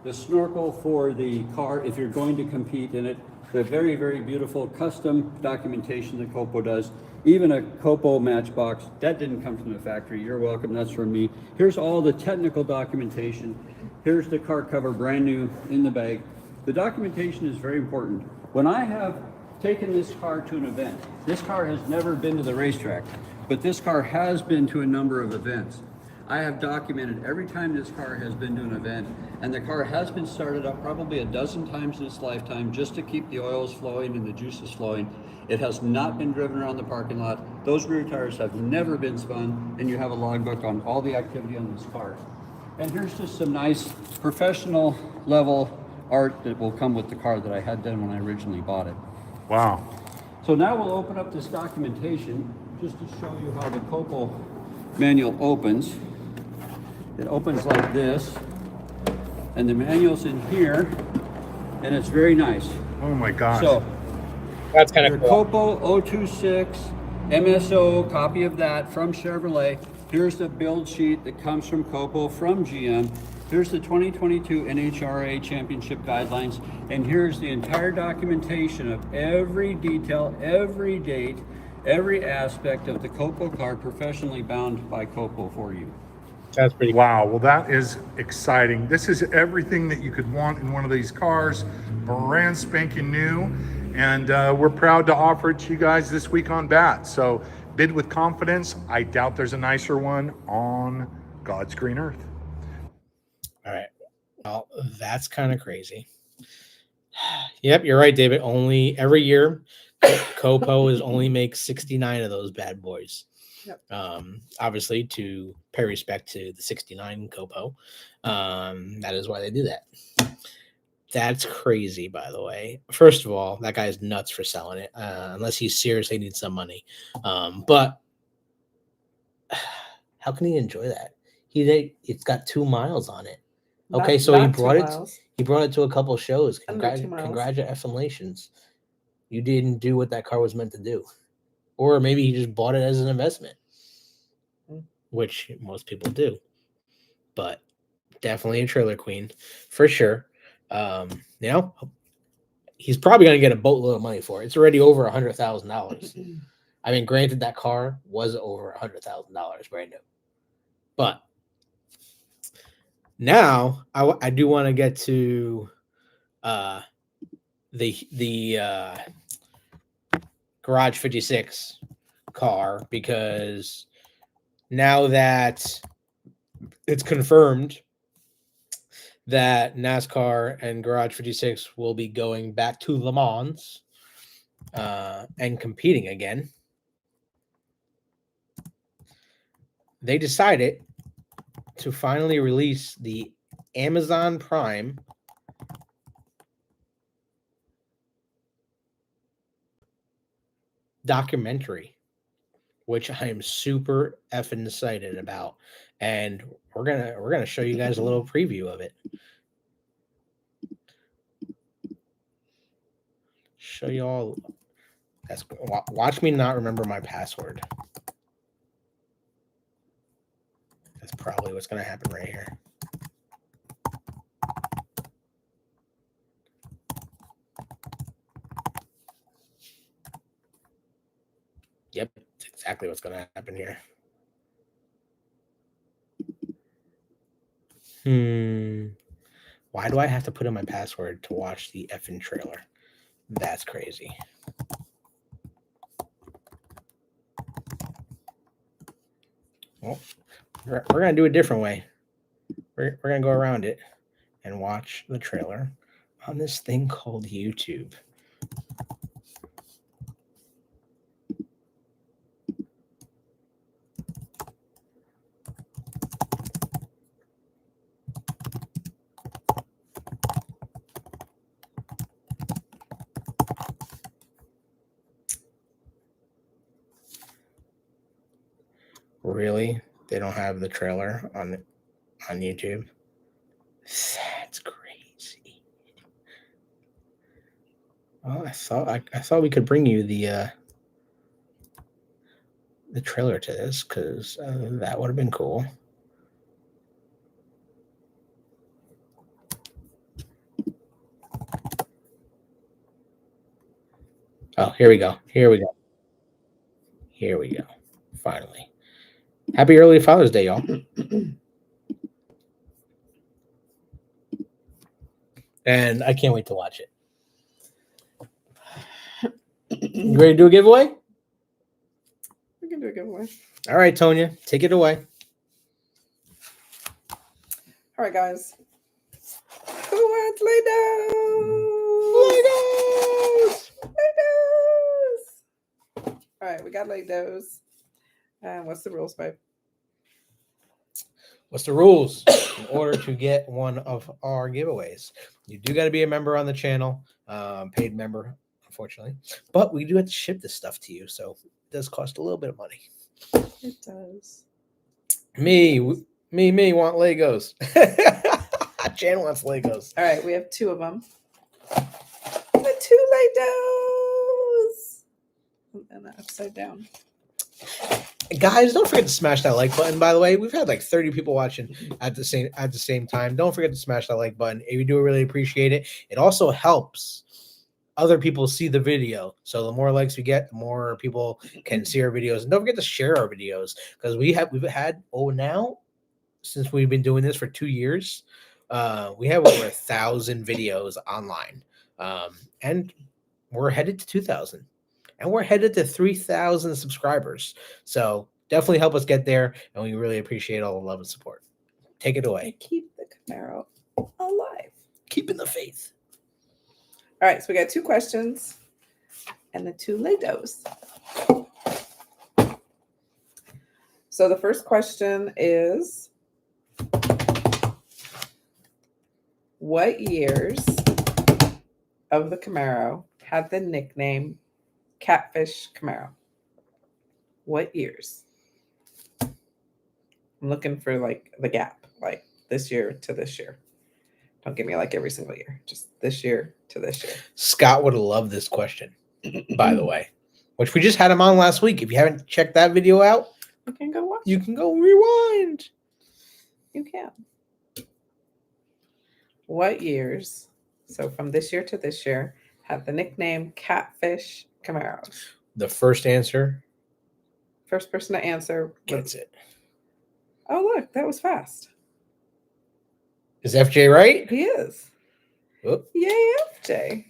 the snorkel for the car if you're going to compete in it, the very, very beautiful custom documentation that Copo does, even a Copo matchbox. That didn't come from the factory. You're welcome. That's from me. Here's all the technical documentation. Here's the car cover, brand new in the bag. The documentation is very important. When I have taken this car to an event, this car has never been to the racetrack, but this car has been to a number of events. I have documented every time this car has been to an event, and the car has been started up probably a dozen times in its lifetime just to keep the oils flowing and the juices flowing. It has not been driven around the parking lot. Those rear tires have never been spun, and you have a logbook on all the activity on this car. And here's just some nice professional level art that will come with the car that I had done when I originally bought it. Wow. So now we'll open up this documentation just to show you how the Copo manual opens. It opens like this, and the manual's in here, and it's very nice. Oh my gosh. So That's kind your of cool. Copo 026 MSO copy of that from Chevrolet. Here's the build sheet that comes from Copo from GM. Here's the 2022 NHRA Championship Guidelines, and here's the entire documentation of every detail, every date, every aspect of the Copo car professionally bound by Copo for you. That's pretty cool. Wow, well that is exciting. This is everything that you could want in one of these cars, brand spanking new, and we're proud to offer it to you guys this week on BAT. So bid with confidence. I doubt there's a nicer one on God's green earth. All right. Well, that's kind of crazy. Yep, you're right, David. Only every year, Copo is only makes 69 of those bad boys. Yep. Obviously, to pay respect to the 69 Copo, that is why they do that. That's crazy, by the way. First of all, that guy's nuts for selling it, unless he seriously needs some money. But how can he enjoy that? It's got 2 miles on it. Okay, so he Not 2 brought it. miles. He brought it to a couple shows. Under 2 miles. Congratulations. You didn't do what that car was meant to do. Or maybe he just bought it as an investment, which most people do. But definitely a trailer queen for sure. He's probably going to get a boatload of money for it. It's already over $100,000. I mean, granted, that car was over $100,000 brand new. But now I do want to get to the Garage 56 car, because now that it's confirmed that NASCAR and Garage 56 will be going back to Le Mans and competing again, they decided to finally release the Amazon Prime documentary, which I am super effing excited about, and we're gonna show you guys a little preview of it. Show you all. Watch me not remember my password. That's probably what's gonna happen right here. Yep, that's exactly what's gonna happen here. Why do I have to put in my password to watch the effing trailer? That's crazy. Well, we're going to do it a different way. We're going to go around it and watch the trailer on this thing called YouTube. Really? They don't have the trailer on YouTube? That's crazy. Well, I thought we could bring you the trailer to this, because that would have been cool. Oh, here we go. Finally. Happy early Father's Day, y'all. And I can't wait to watch it. You ready to do a giveaway? We can do a giveaway. All right, Tonya, take it away. All right, guys. Who wants Legos? All right, we got Legos. And what's the rules, babe? What's the rules? In order to get one of our giveaways, you do got to be a member on the channel, paid member, unfortunately. But we do have to ship this stuff to you, so it does cost a little bit of money. It does. Me want Legos. Jan wants Legos. All right, we have 2 of them. The 2 Legos. And the upside down. Guys, don't forget to smash that like button. By the way, we've had like 30 people watching at the same time. Don't forget to smash that like button. We do really appreciate it. It also helps other people see the video. So the more likes we get, the more people can see our videos. And don't forget to share our videos, because we've had now, since we've been doing this for 2 years, we have over 1,000 videos online, and we're headed to 2,000. And we're headed to 3,000 subscribers. So definitely help us get there. And we really appreciate all the love and support. Take it away. And keep the Camaro alive. Keeping the faith. All right, so we got 2 questions and the 2 Legos. So the first question is, what years of the Camaro had the nickname Catfish Camaro? What years? I'm looking for like the gap, like this year to this year. Don't give me like every single year, just this year to this year. Scott would have loved this question, by the way, which we just had him on last week. If you haven't checked that video out, You can go watch. you can go rewind. You can. What years, so from this year to this year, have the nickname Catfish Camaro? The first answer First person to answer gets it. Oh, look, that was fast. Is FJ right? He is. Whoop. Yay, FJ.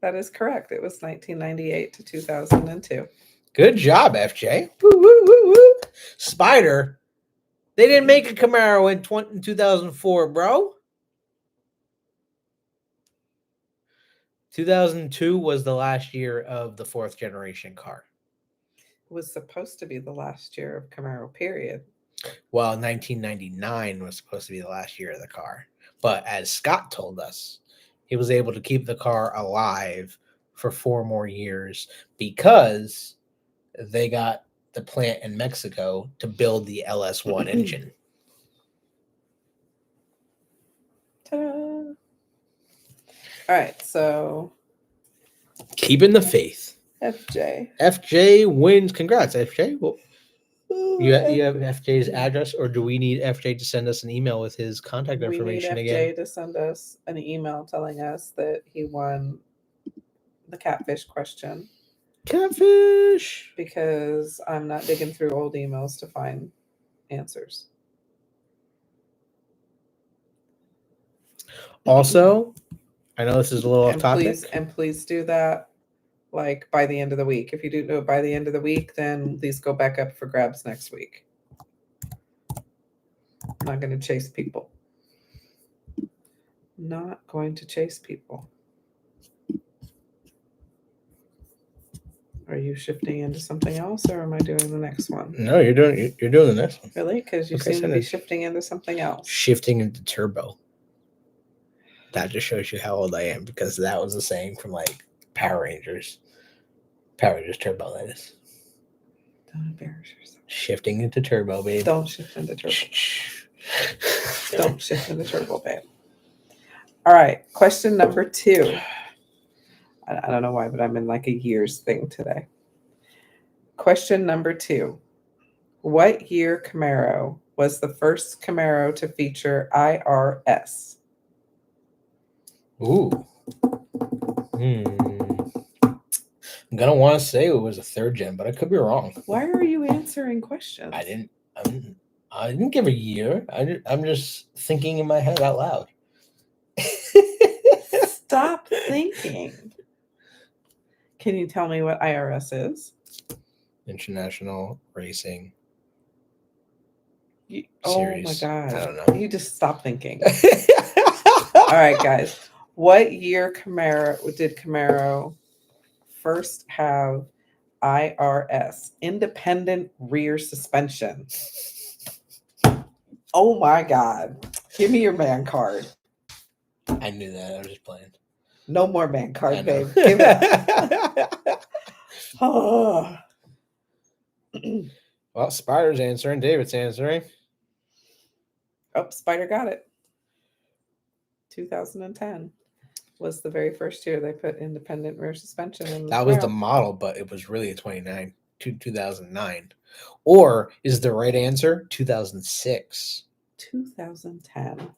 That is correct. It was 1998 to 2002. Good job, FJ. Woo, woo, woo, woo. Spider. They didn't make a Camaro in 2004, bro. 2002 was the last year of the 4th generation car. It was supposed to be the last year of Camaro, period. Well, 1999 was supposed to be the last year of the car. But as Scott told us, he was able to keep the car alive for 4 more years because they got the plant in Mexico to build the LS1 engine. Ta-da. All right, so Keeping the faith. FJ. FJ wins. Congrats, FJ. Well, Ooh, you have FJ's address, or do we need FJ to send us an email with his contact we need information FJ again? to send us an email telling us that he won the catfish question, Catfish. because I'm not digging through old emails to find answers. Also, I know this is a little off topic. Please do that like by the end of the week. If you do it by the end of the week, then these go back up for grabs next week. I'm not going to chase people. Not going to chase people. Are you shifting into something else, or am I doing the next one? No, you're doing the next one. Really? Because you Okay, seem to send be it. shifting into something else. Shifting into turbo. That just shows you how old I am, because that was the saying from like Power Rangers. Power Rangers Turbo, that is. Don't embarrass yourself. Shifting into turbo, babe. Don't shift into turbo. Don't shift into turbo, babe. All right. Question number 2. I don't know why, but I'm in like a years thing today. Question number 2. What year Camaro was the first Camaro to feature IRS? Ooh. I'm gonna want to say it was a 3rd gen, but I could be wrong. Why are you answering questions? I didn't give a year. I'm just thinking in my head out loud. Stop thinking. Can you tell me what IRS is? International Racing Oh Series. my God. I don't know. You just stop thinking. All right, guys. What year did Camaro first have IRS, independent rear suspension? Oh my God. Give me your man card. I knew that. I was just playing. No more man I card, know. babe. Give it up. Oh. Well, Spider's answering. David's answering. Oh, Spider got it. 2010 was the very first year they put independent rear suspension in the That was the Camaro. model, but it was really a 2009. Or is the right answer 2006? 2010.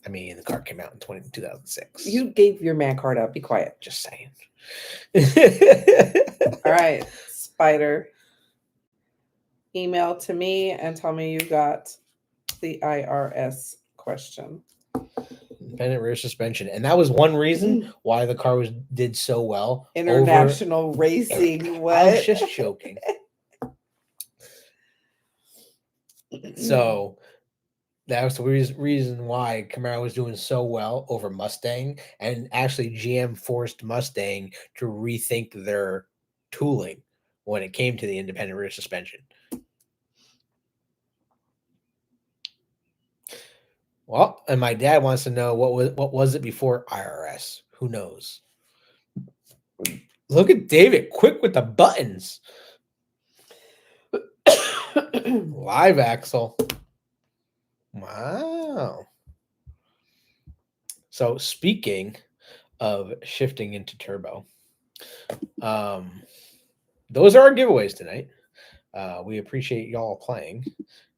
I mean, the car came out in 2006. You gave your man card up. Be quiet. Just saying. All right, Spider. Email to me and tell me you got the IRS question. Independent rear suspension. And that was one reason why the car did so well. International racing. What? I was just joking. So That was the reason why Camaro was doing so well over Mustang, and actually GM forced Mustang to rethink their tooling when it came to the independent rear suspension. Well, and my dad wants to know what was it before IRS? Who knows? Look at David, quick with the buttons. Live axle. Wow. So speaking of shifting into turbo, those are our giveaways tonight. We appreciate y'all playing,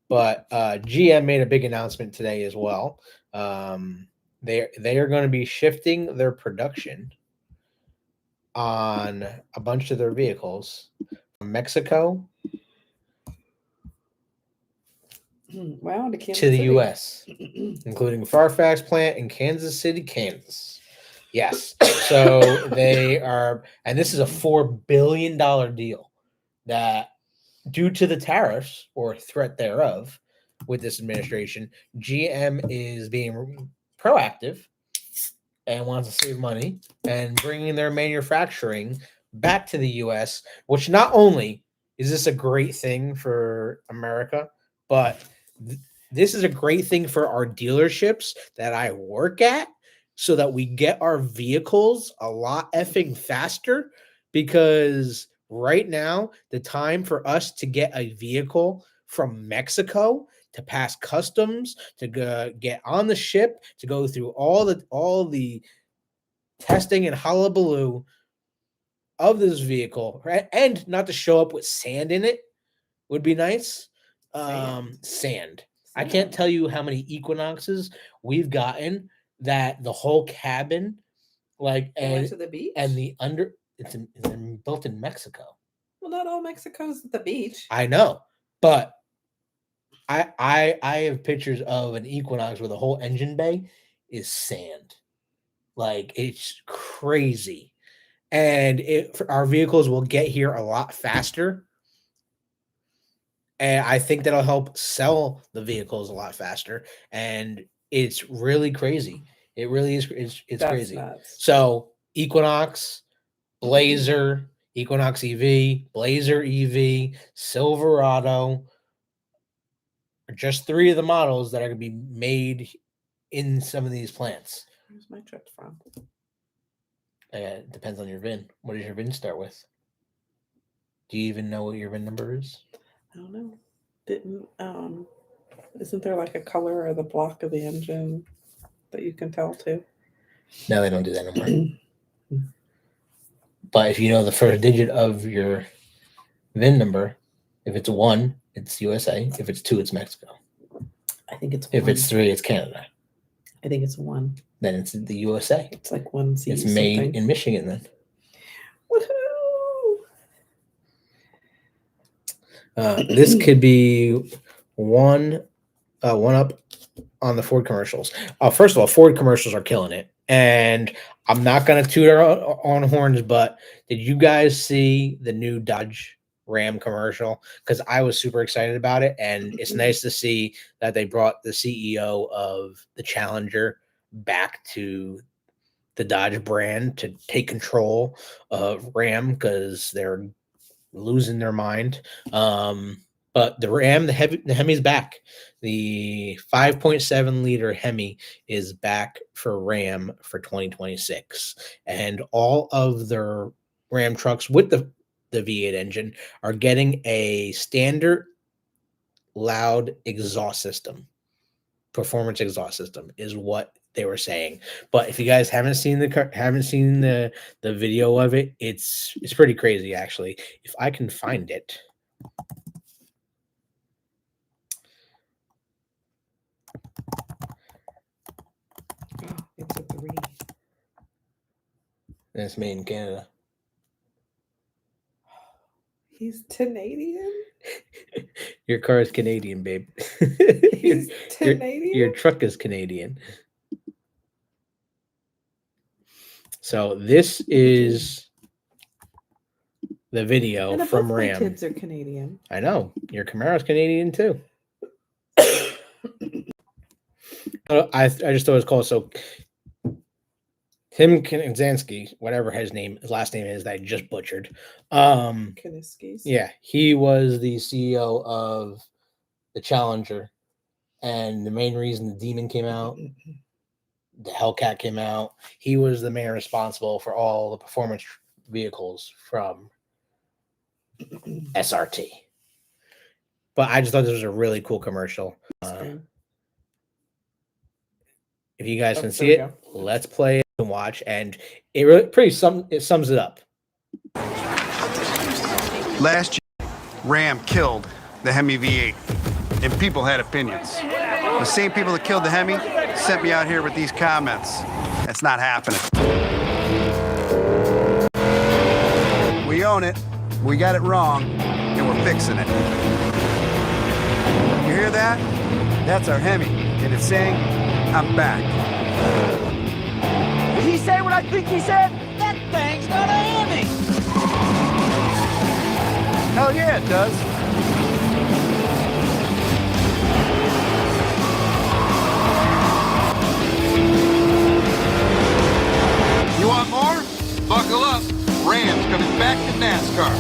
but GM made a big announcement today as well. They are going to be shifting their production on a bunch of their vehicles from Mexico Wow, to Kansas to the City. U.S., including Fairfax plant in Kansas City, Kansas. Yes. So they are, and this is a $4 billion deal that, due to the tariffs or threat thereof with this administration, GM is being proactive and wants to save money and bringing their manufacturing back to the U.S., which not only is this a great thing for America, but this is a great thing for our dealerships that I work at, so that we get our vehicles a lot effing faster, because right now the time for us to get a vehicle from Mexico to pass customs, to get on the ship, to go through all the testing and hullabaloo of this vehicle, right? And not to show up with sand in it would be nice. Sand. I can't tell you how many Equinoxes we've gotten that the whole cabin, like, Went to the beach, and the under, it's built in Mexico. Well, not all Mexico's at the beach. I know, but I have pictures of an Equinox where the whole engine bay is sand. Like, it's crazy. And our vehicles will get here a lot faster. And I think that'll help sell the vehicles a lot faster. And it's really crazy. It really is. It's That's crazy. nuts. So Equinox, Blazer, Equinox EV, Blazer EV, Silverado are just three of the models that are going to be made in some of these plants. Where's my truck from? It depends on your VIN. What does your VIN start with? Do you even know what your VIN number is? I don't know. Isn't there like a color or the block of the engine that you can tell too? No, they don't do that anymore. But if you know the first digit of your VIN number, if it's 1, it's USA. If it's 2, it's Mexico. I think it's 1. If it's 3, it's Canada. I think it's 1. Then it's the USA. It's like 1 C. It's made in Michigan then. Woohoo! This could be one up on the Ford commercials. First of all, Ford commercials are killing it. And I'm not going to toot our own horns, but did you guys see the new Dodge Ram commercial? Because I was super excited about it. And it's nice to see that they brought the CEO of the Challenger back to the Dodge brand to take control of Ram, because they're losing their mind. But the Ram, the Hemi's back. The 5.7 liter Hemi is back for Ram for 2026. And all of their Ram trucks with the V8 engine are getting a standard loud exhaust system. Performance exhaust system is what they were saying. But if you guys haven't seen the video of it, it's pretty crazy, actually. If I can find it. Oh, it's a 3. And it's made in Canada. He's Canadian? Your car is Canadian, babe. He's Canadian? Your truck is Canadian. So this is the video and from both Ram. My kids are Canadian. I know. Your Camaro's Canadian too. I just thought it was cool. So Tim Kanzansky, whatever his last name is that I just butchered. Kaniskis. Yeah, he was the CEO of the Challenger, and the main reason the Demon came out, the Hellcat came out, he was the man responsible for all the performance vehicles from SRT. But I just thought this was a really cool commercial. If you guys can see it, let's play it and watch. And it really sums it up. Last year, Ram killed the Hemi V8, and people had opinions. The same people that killed the Hemi sent me out here with these comments. That's not happening. We own it, we got it wrong, and we're fixing it. You hear that? That's our Hemi, and it's saying, I'm back. Did he say what I think he said? That thing's not a Hemi! Hell yeah, it does. You want more? Buckle up. Ram's coming back to NASCAR.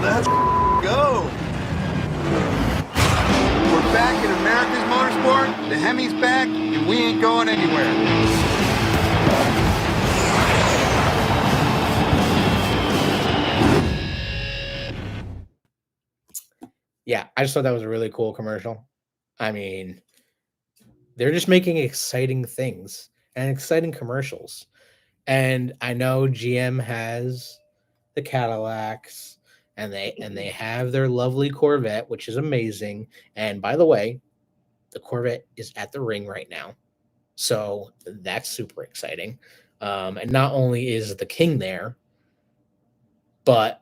Let's go. We're back in America's motorsport. The Hemi's back, and we ain't going anywhere. Yeah, I just thought that was a really cool commercial. I mean, they're just making exciting things and exciting commercials. And I know GM has the Cadillacs and they have their lovely Corvette, which is amazing. And by the way, the Corvette is at the ring right now. So that's super exciting. And not only is the King there, but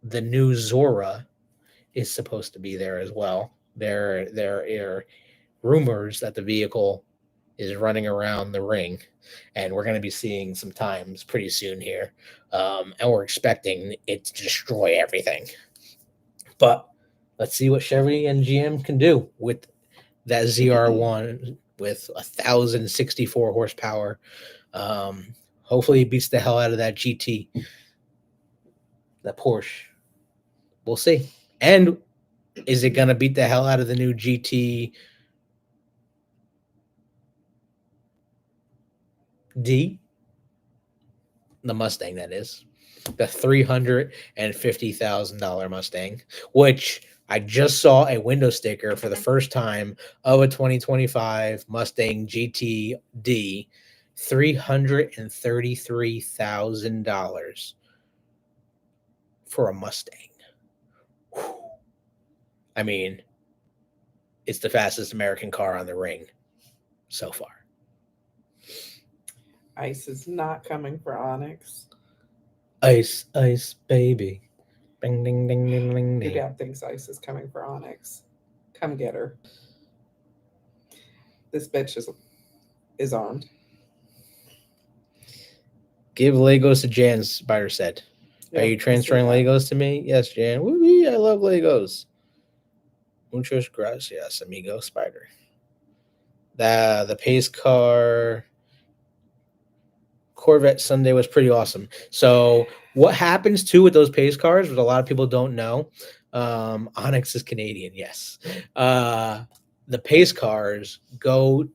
the new Zora is supposed to be there as well. There are rumors that the vehicle is running around the ring, and we're going to be seeing some times pretty soon here. And we're expecting it to destroy everything. But let's see what Chevy and GM can do with that ZR1 with 1,064 horsepower. Hopefully it beats the hell out of that GT, that Porsche. We'll see. And is it going to beat the hell out of the new GT D? The Mustang, that is. The $350,000 Mustang, which I just saw a window sticker for the first time of a 2025 Mustang GT D. $333,000 for a Mustang. Whew. I mean, it's the fastest American car on the ring so far. Ice is not coming for Onyx. Ice, ice, baby. Ding, ding, ding, ding, ding, Your ding. dad thinks Ice is coming for Onyx. Come get her. This bitch is armed. Give Legos to Jan, Spider said. Are you transferring Legos to me? Yes, Jan. Woo-wee, I love Legos. Muchas gracias, amigo Spider. The pace car Corvette Sunday was pretty awesome. So what happens too with those pace cars, which a lot of people don't know, Onyx is Canadian, yes. The pace cars go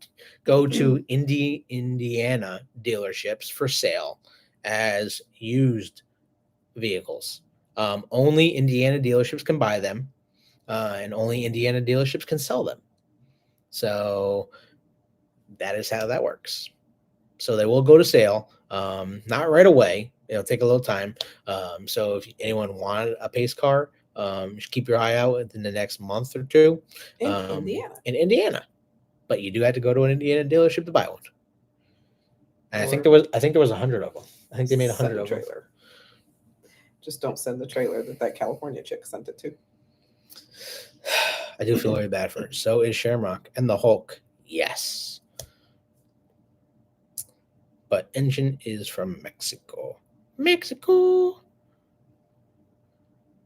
to Indiana dealerships for sale as used vehicles. Only Indiana dealerships can buy them, and only Indiana dealerships can sell them. So that is how that works. So they will go to sale, not right away. It'll take a little time. So if anyone wanted a pace car, just keep your eye out within the next month or two. In Indiana. But you do have to go to an Indiana dealership to buy one. And I think there was 100 of them. I think they made 100 of them. Just don't send the trailer that California chick sent it to. I do feel very bad for it. So is Shamrock and the Hulk. Yes. But engine is from Mexico. Mexico.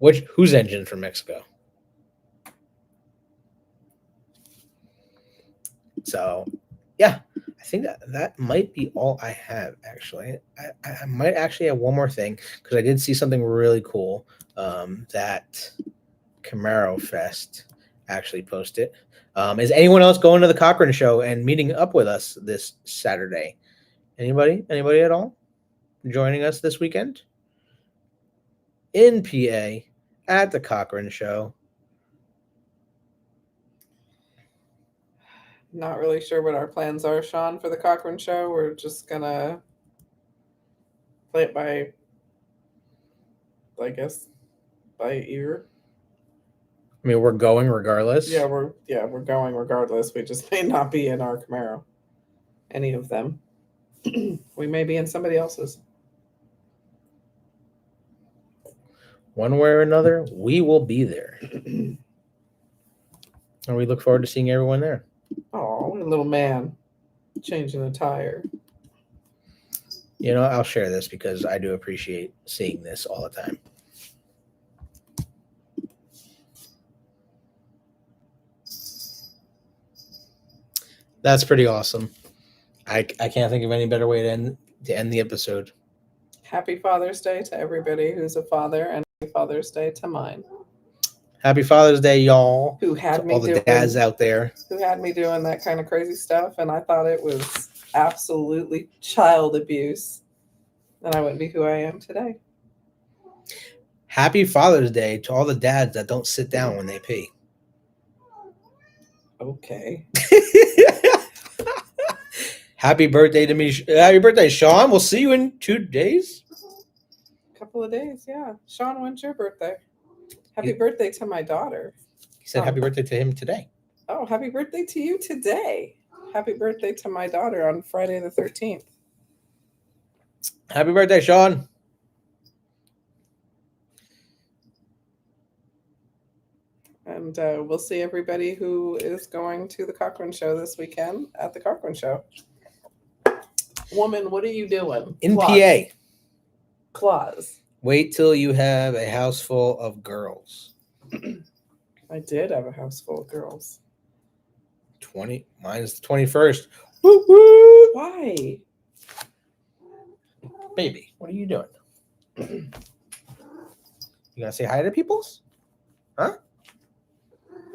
Whose engine from Mexico? So, yeah, I think that might be all I have, actually. I might actually have one more thing because I did see something really cool that Camaro Fest actually posted. Is anyone else going to the Cochran Show and meeting up with us this Saturday? Anybody? Anybody at all joining us this weekend? In PA at the Cochran Show. Not really sure what our plans are, Sean, for the Cochran Show. We're just gonna play it by, I guess, by ear. I mean, we're going regardless. Yeah, we're going regardless. We just may not be in our Camaro, any of them. We may be in somebody else's. One way or another, we will be there. And we look forward to seeing everyone there. Oh, what a little man changing a tire. You know, I'll share this because I do appreciate seeing this all the time. That's pretty awesome. I can't think of any better way to end the episode. Happy Father's Day to everybody who's a father, and happy Father's Day to mine. Happy Father's Day, y'all. Who had to me all the doing, dads out there. Who had me doing that kind of crazy stuff, and I thought it was absolutely child abuse, and I wouldn't be who I am today. Happy Father's Day to all the dads that don't sit down when they pee. Okay. Happy birthday to me. Happy birthday, Sean. We'll see you in 2 days. Couple of days, yeah. Sean, when's your birthday? Happy birthday to my daughter. He said happy birthday to him today. Oh, happy birthday to you today. Happy birthday to my daughter on Friday the 13th. Happy birthday, Sean. And we'll see everybody who is going to the Cochran Show this weekend at the Cochran Show. Woman, what are you doing? In PA. Claus. Wait till you have a house full of girls. I did have a house full of girls. 20. Mine's the 21st. Woo woo. Why? Baby, what are you doing? You gonna say hi to peoples? Huh?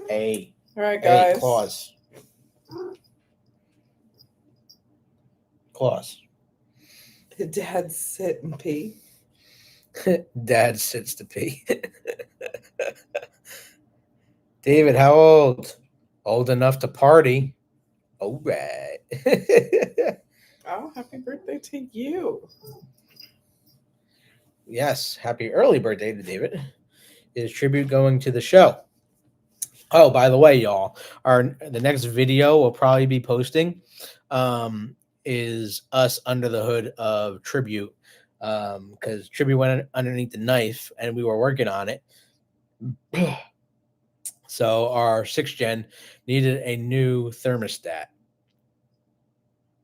Hey. All right, guys. Hey, Claus. Claus. Dad sit and pee. Dad sits to pee. David, how old? Old enough to party. All right. Oh, happy birthday to you. Yes, happy early birthday to David. Is tribute going to the show. Oh, by the way, y'all, the next video we'll probably be posting is us under the hood of Tribute, because Tribute went underneath the knife and we were working on it. So our 6th gen needed a new thermostat.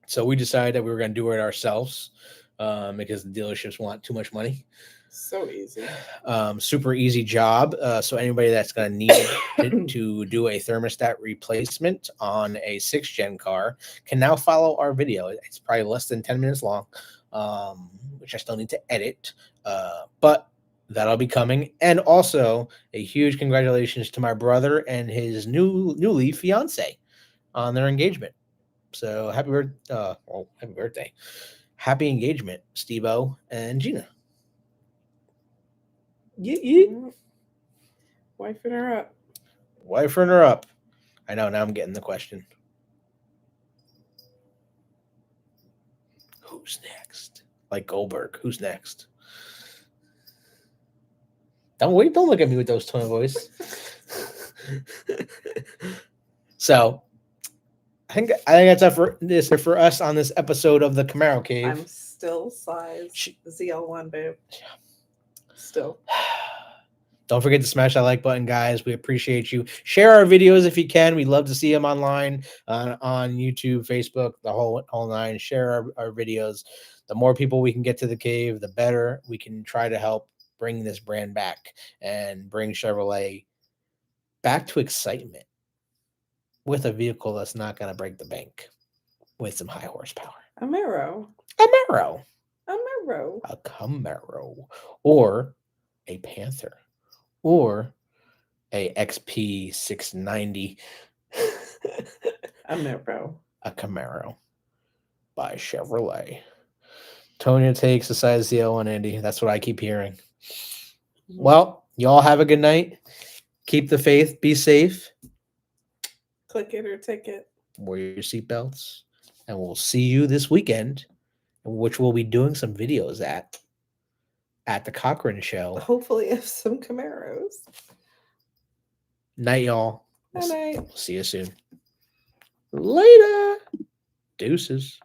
So we decided that we were going to do it ourselves because the dealerships want too much money. So easy. Super easy job. So anybody that's going to need to do a thermostat replacement on a 6th gen car can now follow our video. It's probably less than 10 minutes long, which I still need to edit, but that'll be coming. And also a huge congratulations to my brother and his newly fiance on their engagement. So happy birthday. Happy engagement, Steve-O and Gina. Wifing her up. Wifing her up. I know, now I'm getting the question. Who's next? Like Goldberg, who's next? Don't look at me with those tone of voice. So I think that's it for us on this episode of the Camaro Cave. I'm still size ZL1, babe. Still. Don't forget to smash that like button, guys. We appreciate you. Share our videos if you can. We'd love to see them online on YouTube, Facebook, the whole nine. Share our videos. The more people we can get to the cave, the better. We can try to help bring this brand back and bring Chevrolet back to excitement with a vehicle that's not going to break the bank with some high horsepower. Camaro. Camaro, Camaro. a Camaro, or a Panther, or a XP 690, Camaro. a Camaro by Chevrolet. Tonya takes a size ZL on Andy. That's what I keep hearing. Well, y'all have a good night. Keep the faith. Be safe. Click it or ticket. Wear your seatbelts. And we'll see you this weekend, which we'll be doing some videos at the Cochran Show. Hopefully, have some Camaros. Night, y'all. Good night. We'll see you soon. Later. Deuces.